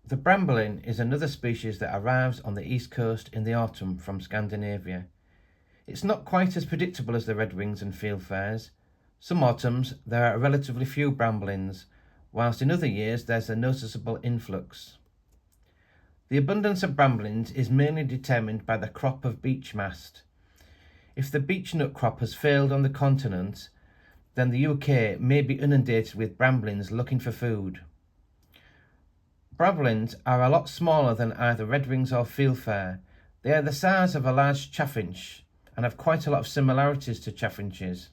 The Brambling is another species that arrives on the east coast in the autumn from Scandinavia. It's not quite as predictable as the redwings and fieldfares. Some autumns there are relatively few Bramblings, whilst in other years there's a noticeable influx. The abundance of Bramblings is mainly determined by the crop of beech mast. If the beech nut crop has failed on the continent, then the UK may be inundated with Bramblings looking for food. Bramblings are a lot smaller than either redwings or fieldfare. They are the size of a large chaffinch and have quite a lot of similarities to chaffinches.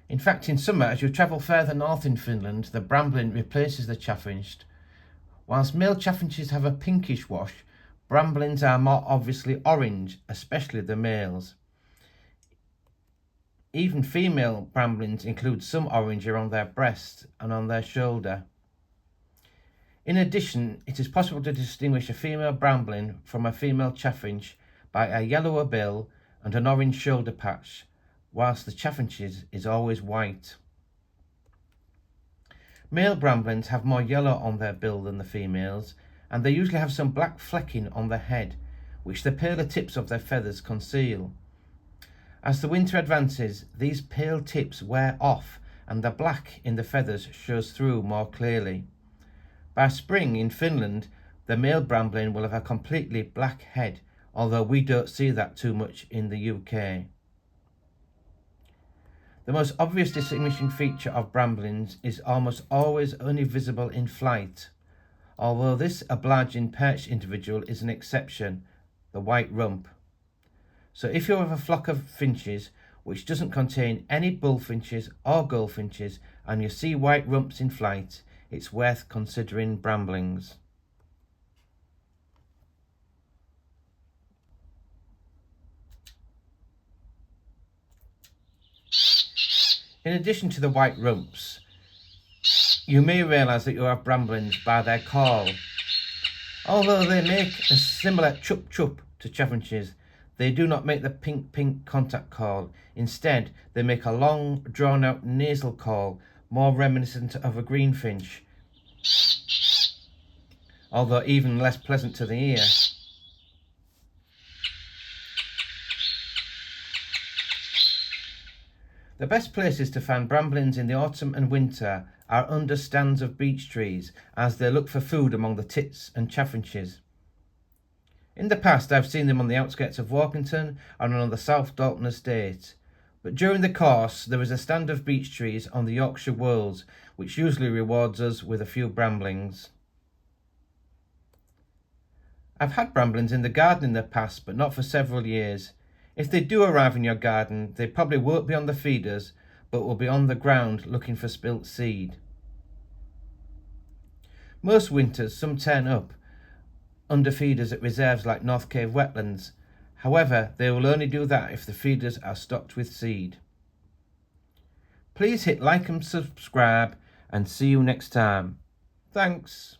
In fact, in summer, as you travel further north in Finland, the Brambling replaces the chaffinch. Whilst male chaffinches have a pinkish wash, Bramblings are more obviously orange, especially the males. Even female Bramblings include some orange around their breast and on their shoulder. In addition, it is possible to distinguish a female Brambling from a female chaffinch by a yellower bill and an orange shoulder patch, whilst the chaffinches is always white. Male Bramblings have more yellow on their bill than the females, and they usually have some black flecking on their head, which the paler tips of their feathers conceal. As the winter advances, these pale tips wear off and the black in the feathers shows through more clearly. By spring in Finland, the male Brambling will have a completely black head, although we don't see that too much in the UK. The most obvious distinguishing feature of Bramblings is almost always only visible in flight, although this obliging perched individual is an exception, the white rump. So if you have a flock of finches which doesn't contain any bullfinches or goldfinches and you see white rumps in flight, it's worth considering Bramblings. In addition to the white rumps, you may realise that you have Bramblings by their call. Although they make a similar chup chup to chaffinches, they do not make the pink contact call. Instead, they make a long, drawn-out nasal call, more reminiscent of a greenfinch, although even less pleasant to the ear. The best places to find Bramblings in the autumn and winter are under stands of beech trees, as they look for food among the tits and chaffinches. In the past, I've seen them on the outskirts of Workington and on the South Dalton estate, but during the course there is a stand of beech trees on the Yorkshire Wolds, which usually rewards us with a few Bramblings. I've had Bramblings in the garden in the past, but not for several years. If they do arrive in your garden, they probably won't be on the feeders, but will be on the ground looking for spilt seed. Most winters, some turn up under feeders at reserves like North Cave wetlands. However, they will only do that if the feeders are stocked with seed. Please hit like and subscribe, and see you next time. Thanks.